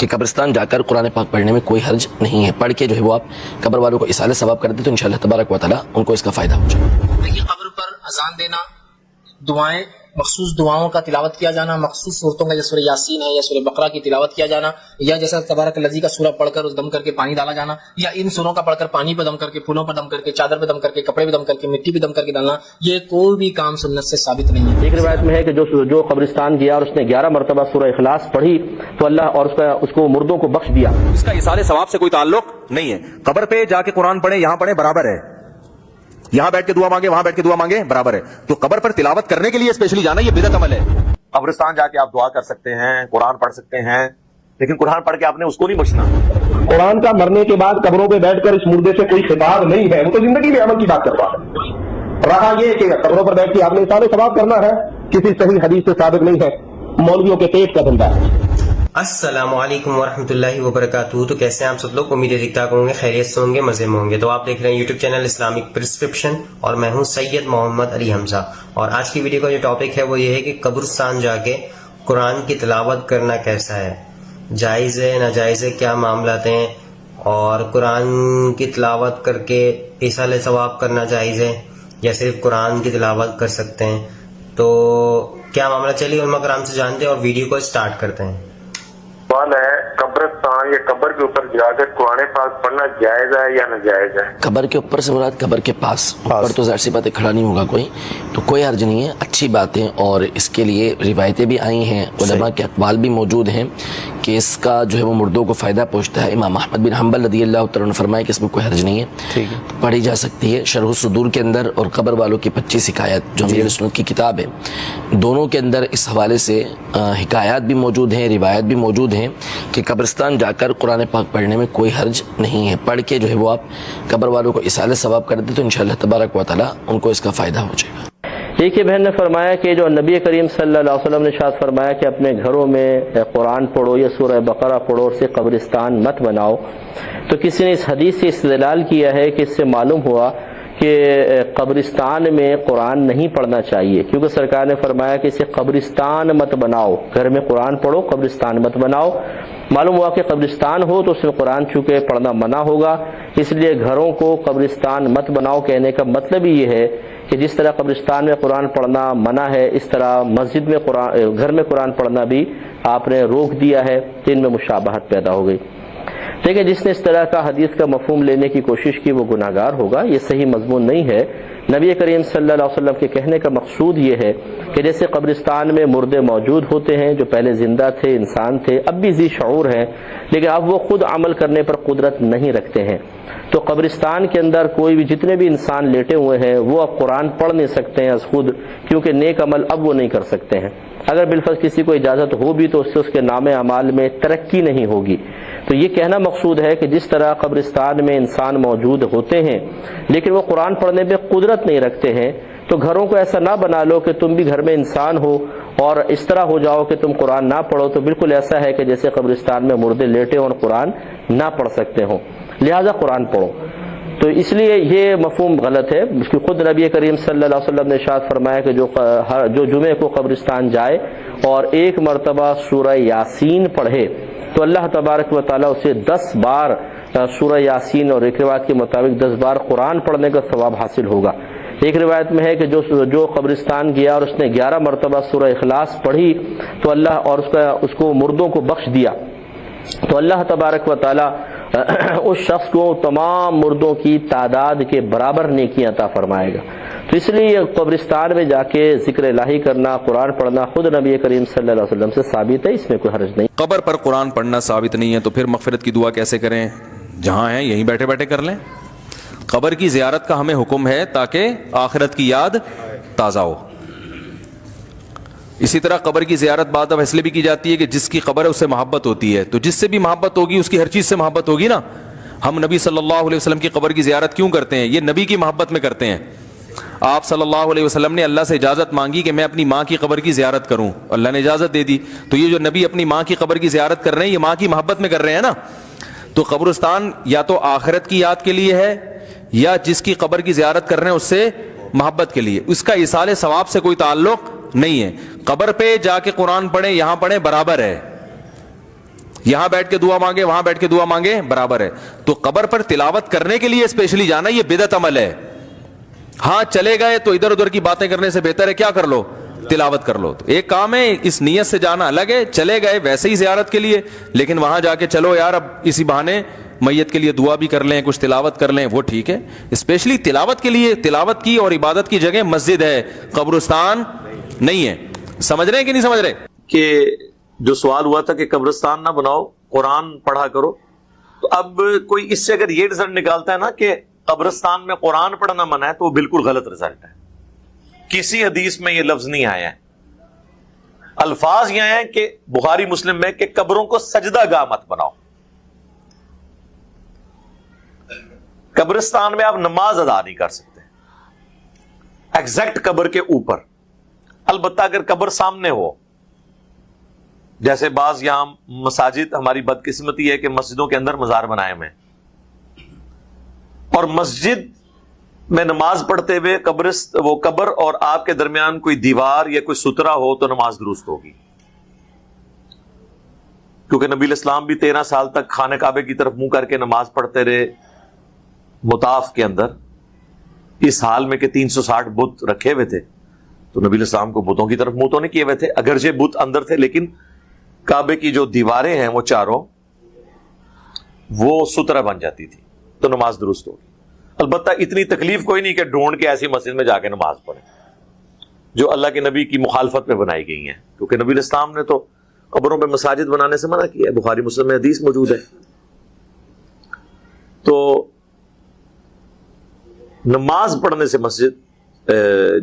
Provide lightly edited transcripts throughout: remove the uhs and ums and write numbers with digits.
کہ قبرستان جا کر قرآن پاک پڑھنے میں کوئی حرج نہیں ہے، پڑھ کے جو ہے وہ آپ قبر والوں کو اصالہ ثواب کر دیں تو انشاءاللہ تبارک و تعالیٰ ان کو اس کا فائدہ ہو جائے۔ دیکھیے، قبر پر اذان دینا، دعائیں، مخصوص دعاؤں کا تلاوت کیا جانا، مخصوص صورتوں کا جیسے سورہ یاسین ہے یا سورہ بقرہ کی تلاوت کیا جانا، یا جیسا تبارک الذی کا سورہ پڑھ کر اس دم کر کے پانی ڈالا جانا، یا ان سوروں کا پڑھ کر پانی پہ دم کر کے، پھولوں پہ دم کر کے، چادر پہ دم کر کے، کپڑے پہ دم کر کے، مٹی پہ دم کر کے ڈالنا، یہ کوئی بھی کام سنت سے ثابت نہیں ہے۔ ایک روایت میں ہے کہ جو قبرستان گیا اور اس نے 11 مرتبہ سورہ اخلاص پڑھی تو اللہ اور اس کو مردوں کو بخش دیا۔ اس کا اصالہ ثواب سے کوئی تعلق نہیں ہے۔ قبر پہ جا کے قرآن پڑھیں، یہاں پڑھیں، برابر ہے۔ یہاں بیٹھ کے دعا مانگے، وہاں بیٹھ کے دعا مانگے، برابر ہے۔ تو قبر پر تلاوت کرنے کے لیے اسپیشلی جانا یہ بدعت عمل ہے۔ قبرستان جا کے آپ دعا کر سکتے ہیں، قرآن پڑھ سکتے ہیں، لیکن قرآن پڑھ کے آپ نے اس کو نہیں بخشنا۔ قرآن کا مرنے کے بعد قبروں پہ بیٹھ کر اس مردے سے کوئی خطاب نہیں ہے، وہ تو زندگی میں عمل کی بات کر رہا ہے۔ رہا یہ کہ قبروں پر بیٹھ کے آپ نے اصالہ ثواب کرنا ہے، کسی صحیح حدیث سے ثابت نہیں ہے، مولویوں کے پیٹ کا دھندا ہے۔ السلام علیکم ورحمۃ اللہ وبرکاتہ۔ تو کیسے ہیں آپ سب لوگ؟ امید ہے ٹھیک ٹھاک ہوں گے، خیریت سے ہوں گے، مزے میں ہوں گے۔ تو آپ دیکھ رہے ہیں یوٹیوب چینل اسلامک پرسکرپشن اور میں ہوں سید محمد علی حمزہ۔ اور آج کی ویڈیو کا جو ٹاپک ہے وہ یہ ہے کہ قبرستان جا کے قرآن کی تلاوت کرنا کیسا ہے، جائز ہے ناجائز ہے، کیا معاملات ہیں، اور قرآن کی تلاوت کر کے ایصال ثواب کرنا جائز ہے یا صرف قرآن کی تلاوت کر سکتے ہیں، تو کیا معاملہ؟ چلیے علماء کرام سے جانتے ہیں اور ویڈیو کو سٹارٹ کرتے ہیں۔ سوال ہے، قبرستان یا قبر کے اوپر جا کر قرآن پاک پڑھنا جائز ہے یا ناجائز ہے؟ قبر کے اوپر سے مراد قبر کے پاس، اوپر تو ظاہر سی بات ہے کھڑا نہیں ہوگا کوئی، تو کوئی حرج نہیں ہے، اچھی بات ہے۔ اور اس کے لیے روایتیں بھی آئی ہیں، علماء کے اقوال بھی موجود ہیں کہ اس کا جو ہے وہ مردوں کو فائدہ پہنچتا ہے۔ امام احمد بن حنبل رضی اللہ تعالیٰ نے فرمایا کہ اس میں کوئی حرج نہیں ہے، پڑھی جا سکتی ہے۔ شرح الصدور کے اندر اور قبر والوں کی 25 حکایت جو امیر سنت کی کتاب ہے، دونوں کے اندر اس حوالے سے حکایات بھی موجود ہیں، روایت بھی موجود ہیں کہ قبرستان جا کر قرآن پاک پڑھنے میں کوئی حرج نہیں ہے، پڑھ کے جو ہے وہ آپ قبر والوں کو اصالہ ثواب کر دیں تو انشاءاللہ تبارک و تعالیٰ ان کو اس کا فائدہ ہو جائے گا۔ ایک ہی بہن نے فرمایا کہ جو نبی کریم صلی اللہ علیہ وسلم نے ارشاد فرمایا کہ اپنے گھروں میں قرآن پڑھو یا سورہ بقرہ پڑھو اور اسے قبرستان مت بناؤ، تو کسی نے اس حدیث سے استدلال کیا ہے کہ اس سے معلوم ہوا کہ قبرستان میں قرآن نہیں پڑھنا چاہیے، کیونکہ سرکار نے فرمایا کہ اسے قبرستان مت بناؤ، گھر میں قرآن پڑھو، قبرستان مت بناؤ۔ معلوم ہوا کہ قبرستان ہو تو اس میں قرآن چونکہ پڑھنا منع ہوگا، اس لیے گھروں کو قبرستان مت بناؤ کہنے کا مطلب ہی یہ ہے کہ جس طرح قبرستان میں قرآن پڑھنا منع ہے، اس طرح مسجد میں گھر میں قرآن پڑھنا بھی آپ نے روک دیا ہے، جن میں مشابہت پیدا ہو گئی۔ دیکھیں، جس نے اس طرح کا حدیث کا مفہوم لینے کی کوشش کی وہ گناہ گار ہوگا، یہ صحیح مضمون نہیں ہے۔ نبی کریم صلی اللہ علیہ وسلم کے کہنے کا مقصود یہ ہے کہ جیسے قبرستان میں مردے موجود ہوتے ہیں جو پہلے زندہ تھے، انسان تھے، اب بھی ذی شعور ہیں، لیکن اب وہ خود عمل کرنے پر قدرت نہیں رکھتے ہیں، تو قبرستان کے اندر کوئی بھی جتنے بھی انسان لیٹے ہوئے ہیں وہ اب قرآن پڑھ نہیں سکتے ہیں از خود، کیونکہ نیک عمل اب وہ نہیں کر سکتے ہیں۔ اگر بالفرض کسی کو اجازت ہو بھی تو اس سے اس کے نام اعمال میں ترقی نہیں ہوگی۔ تو یہ کہنا مقصود ہے کہ جس طرح قبرستان میں انسان موجود ہوتے ہیں لیکن وہ قرآن پڑھنے پہ قدرت نہیں رکھتے ہیں، تو گھروں کو ایسا نہ بنا لو کہ تم بھی گھر میں انسان ہو اور اس طرح ہو جاؤ کہ تم قرآن نہ پڑھو، تو بالکل ایسا ہے کہ جیسے قبرستان میں مردے لیٹے ہوں اور قرآن نہ پڑھ سکتے ہوں، لہذا قرآن پڑھو۔ تو اس لیے یہ مفہوم غلط ہے، اس کی خود نبی کریم صلی اللہ علیہ وسلم نے ارشاد فرمایا کہ جو جمعے کو قبرستان جائے اور 1 مرتبہ سورہ یاسین پڑھے تو اللہ تبارک و تعالیٰ اسے 10 بار سورہ یاسین، اور ایک روایت کے مطابق 10 بار قرآن پڑھنے کا ثواب حاصل ہوگا۔ ایک روایت میں ہے کہ جو قبرستان گیا اور اس نے 11 مرتبہ سورہ اخلاص پڑھی تو اللہ اور اس کو مردوں کو بخش دیا، تو اللہ تبارک و تعالیٰ اس شخص کو تمام مردوں کی تعداد کے برابر نیکی عطا فرمائے گا۔ تو اس لیے قبرستان میں جا کے ذکر الہی کرنا، قرآن پڑھنا خود نبی کریم صلی اللہ علیہ وسلم سے ثابت ہے، اس میں کوئی حرج نہیں۔ قبر پر قرآن پڑھنا ثابت نہیں ہے تو پھر مغفرت کی دعا کیسے کریں؟ جہاں ہیں یہیں بیٹھے بیٹھے کر لیں۔ قبر کی زیارت کا ہمیں حکم ہے تاکہ آخرت کی یاد تازہ ہو۔ اسی طرح قبر کی زیارت بعد اب اس لیے بھی کی جاتی ہے کہ جس کی قبر ہے اس سے محبت ہوتی ہے، تو جس سے بھی محبت ہوگی اس کی ہر چیز سے محبت ہوگی نا۔ ہم نبی صلی اللہ علیہ وسلم کی قبر کی زیارت کیوں کرتے ہیں؟ یہ نبی کی محبت میں کرتے ہیں۔ آپ صلی اللہ علیہ وسلم نے اللہ سے اجازت مانگی کہ میں اپنی ماں کی قبر کی زیارت کروں، اللہ نے اجازت دے دی، تو یہ جو نبی اپنی ماں کی قبر کی زیارت کر رہے ہیں یہ ماں کی محبت میں کر رہے ہیں نا۔ تو قبرستان یا تو آخرت کی یاد کے لیے ہے یا جس کی قبر کی زیارت کر رہے ہیں اس سے محبت کے لیے، اس کا ایصال ثواب سے کوئی تعلق نہیں ہے۔ قبر پہ جا کے قرآن پڑھیں، یہاں پڑھیں، برابر ہے۔ یہاں بیٹھ کے دعا مانگے وہاں بیٹھ کے دعا مانگے برابر ہے. تو قبر پر تلاوت کرنے کے لیے اسپیشلی جانا یہ بدعت عمل ہے. ہاں چلے گئے تو ادھر ادھر کی باتیں کرنے سے بہتر ہے کیا کر لو, تلاوت کر لو. تو ایک کام ہے اس نیت سے جانا الگ ہے, چلے گئے ویسے ہی زیارت کے لیے, لیکن وہاں جا کے چلو یار اب اسی بہانے میت کے لیے دعا بھی کر لیں, کچھ تلاوت کر لیں, وہ ٹھیک ہے. اسپیشلی تلاوت کے لیے, تلاوت کی اور عبادت کی جگہ مسجد ہے, قبرستان نہیں ہے. سمجھ رہے ہیں کہ نہیں سمجھ رہے؟ کہ جو سوال ہوا تھا کہ قبرستان نہ بناؤ, قرآن پڑھا کرو, تو اب کوئی اس سے اگر یہ رزلٹ نکالتا ہے نا کہ قبرستان میں قرآن پڑھنا منع ہے, تو وہ بالکل غلط رزلٹ ہے. کسی حدیث میں یہ لفظ نہیں آیا ہے. الفاظ یہ ہیں کہ بخاری مسلم میں کہ قبروں کو سجدہ گاہ مت بناؤ. قبرستان میں آپ نماز ادا نہیں کر سکتے ایگزیکٹ قبر کے اوپر. البتہ اگر قبر سامنے ہو, جیسے بعض یہاں مساجد, ہماری بدقسمتی ہے کہ مسجدوں کے اندر مزار بنائے ہوئے ہیں, اور مسجد میں نماز پڑھتے ہوئے وہ قبر اور آپ کے درمیان کوئی دیوار یا کوئی سترا ہو تو نماز درست ہوگی. کیونکہ نبی الاسلام بھی 13 سال تک خانہ کعبے کی طرف منہ کر کے نماز پڑھتے رہے مطاف کے اندر, اس حال میں کہ 360 بت رکھے ہوئے تھے. تو نبی الاسلام کو بتوں کی طرف منہ تو نہیں کیے ہوئے تھے, اگرچہ بت اندر تھے, لیکن کعبے کی جو دیواریں ہیں وہ چاروں وہ سترا بن جاتی تھی, تو نماز درست ہوگی. البتہ اتنی تکلیف کوئی نہیں کہ ڈھونڈ کے ایسی مسجد میں جا کے نماز پڑھیں جو اللہ کے نبی کی مخالفت میں بنائی گئی ہیں, کیونکہ نبی الاسلام نے تو قبروں پہ مساجد بنانے سے منع کیا ہے. بخاری مسلم میں حدیث موجود ہے. تو نماز پڑھنے سے مسجد,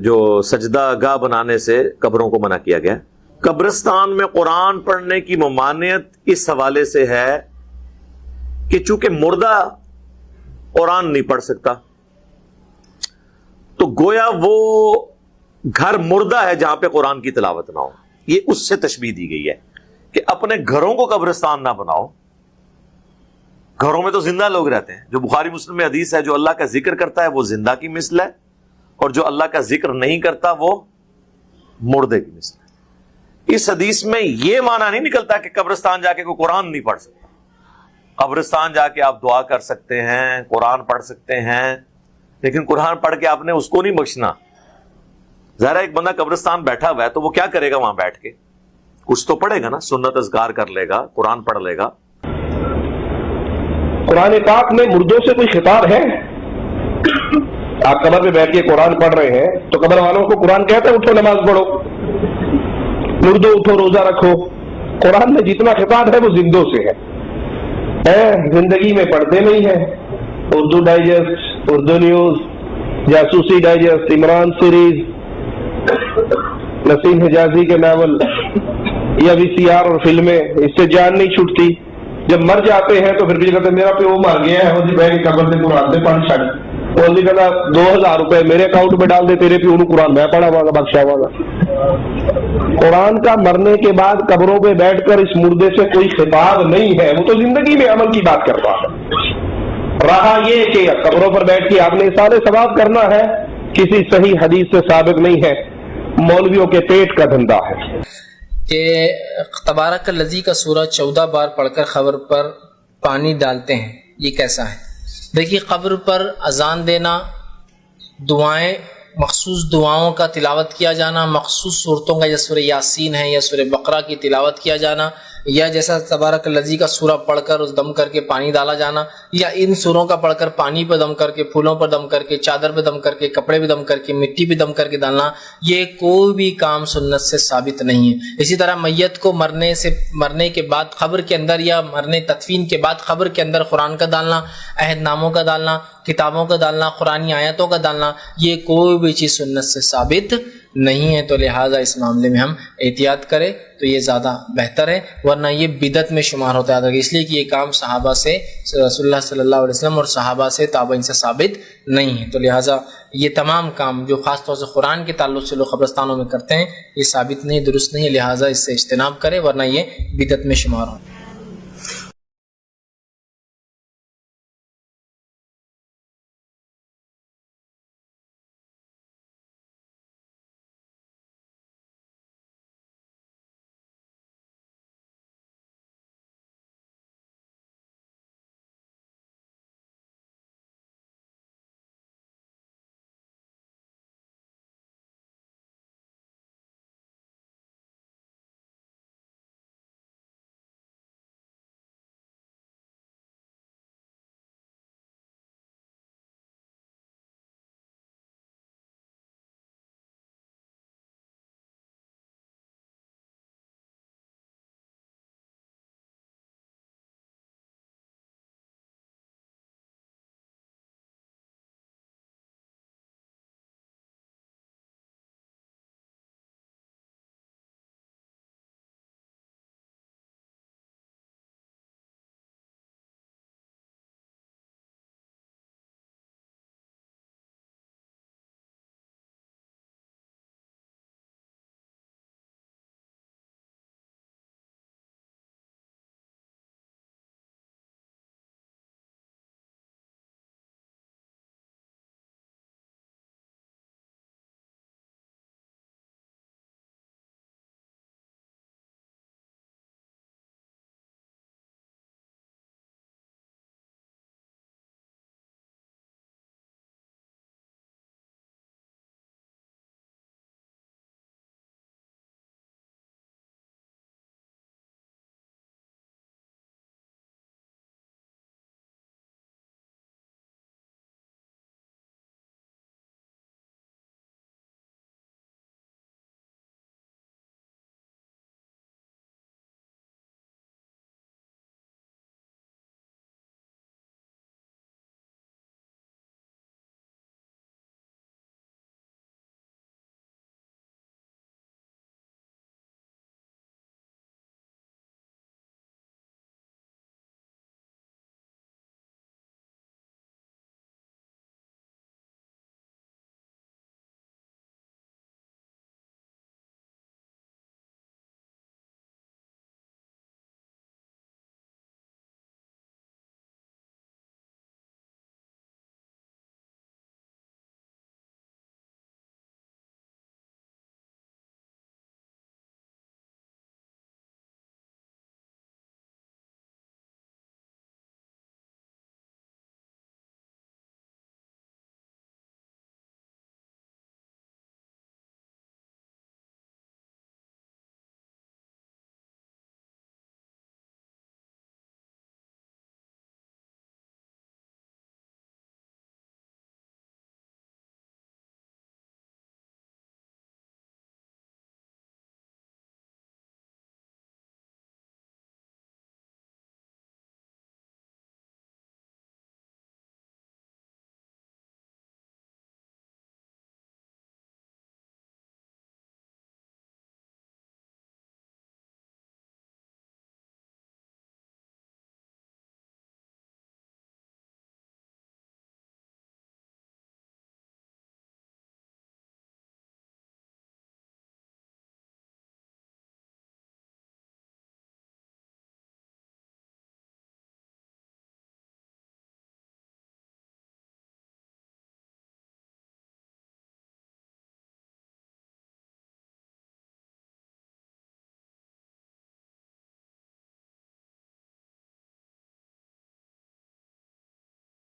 جو سجدہ گاہ بنانے سے قبروں کو منع کیا گیا. قبرستان میں قرآن پڑھنے کی ممانعت اس حوالے سے ہے کہ چونکہ مردہ قرآن نہیں پڑھ سکتا, تو گویا وہ گھر مردہ ہے جہاں پہ قرآن کی تلاوت نہ ہو. یہ اس سے تشبیہ دی گئی ہے کہ اپنے گھروں کو قبرستان نہ بناؤ. گھروں میں تو زندہ لوگ رہتے ہیں. جو بخاری مسلم میں حدیث ہے, جو اللہ کا ذکر کرتا ہے وہ زندہ کی مثل ہے, اور جو اللہ کا ذکر نہیں کرتا وہ مردے کی مثل ہے. اس حدیث میں یہ معنی نہیں نکلتا کہ قبرستان جا کے کوئی قرآن نہیں پڑھ سکتا. قبرستان جا کے آپ دعا کر سکتے ہیں, قرآن پڑھ سکتے ہیں, لیکن قرآن پڑھ کے آپ نے اس کو نہیں بخشنا. ظاہر ایک بندہ قبرستان بیٹھا ہوا ہے تو وہ کیا کرے گا وہاں بیٹھ کے؟ کچھ تو پڑھے گا نا, سنت اذکار کر لے گا, قرآن پڑھ لے گا. قرآن پاک میں مردوں سے کوئی خطاب ہے؟ آپ قبر پہ بیٹھ کے قرآن پڑھ رہے ہیں تو قبر والوں کو قرآن کہتا ہے اٹھو نماز پڑھو, مردوں اٹھو روزہ رکھو. قرآن میں جتنا خطاب ہے وہ زندوں سے ہے. زندگی میں پڑھتے نہیں ہیں. اردو ڈائجسٹ, اردو نیوز, جاسوسی ڈائجسٹ, عمران سیریز, نسیم حجازی کے ناول یا VCR اور فلمیں, اس سے جان نہیں چھوٹتی. جب مر جاتے ہیں تو پھر بھی کہتے ہیں میرا پیو مر گیا ہے, وہ جی بہ کے قبر سے قرآن سے پڑھ چڑھ, وہ جی کہتا 2000 روپے میرے اکاؤنٹ میں ڈال دے, تیرے پیو نے قرآن میں پڑھا ہوا گا, بخشا ہوا گا. قرآن کا مرنے کے بعد قبروں پہ بیٹھ کر اس مردے سے کوئی خطاب نہیں ہے. وہ تو زندگی میں عمل کی بات کرتا ہے. رہا یہ کہ قبروں پر بیٹھ کے آپ نے اثار ثواب کرنا ہے, کسی صحیح حدیث سے ثابت نہیں ہے, مولویوں کے پیٹ کا دھندا ہے. کہ تبارک الذی کا سورہ 14 بار پڑھ کر قبر پر پانی ڈالتے ہیں, یہ کیسا ہے؟ دیکھیے, قبر پر اذان دینا, دعائیں, مخصوص دعاؤں کا تلاوت کیا جانا, مخصوص صورتوں کا, یا سورہ یاسین ہے یا سورہ بقرہ کی تلاوت کیا جانا, یا جیسا تبارک الذی کا سورہ پڑھ کر اس دم کر کے پانی ڈالا جانا, یا ان سوروں کا پڑھ کر پانی پہ دم کر کے, پھولوں پر دم کر کے, چادر پہ دم کر کے, کپڑے پہ دم کر کے, مٹی پہ دم کر کے ڈالنا, یہ کوئی بھی کام سنت سے ثابت نہیں ہے. اسی طرح میت کو مرنے کے بعد قبر کے اندر, یا مرنے تدفین کے بعد قبر کے اندر قرآن کا ڈالنا, عہد ناموں کا ڈالنا, کتابوں کا ڈالنا, قرآنی آیتوں کا ڈالنا, یہ کوئی بھی چیز سنت سے ثابت نہیں ہے. تو لہٰذا اس معاملے میں ہم احتیاط کریں تو یہ زیادہ بہتر ہے, ورنہ یہ بدعت میں شمار ہوتا ہے. اس لیے کہ یہ کام صحابہ سے, رسول اللہ صلی اللہ علیہ وسلم اور صحابہ سے, تابعین سے ثابت نہیں ہے. تو لہٰذا یہ تمام کام جو خاص طور سے قرآن کے تعلق سے لوگ قبرستانوں میں کرتے ہیں, یہ ثابت نہیں, درست نہیں ہے. لہٰذا اس سے اجتناب کریں, ورنہ یہ بدعت میں شمار ہوتا ہے.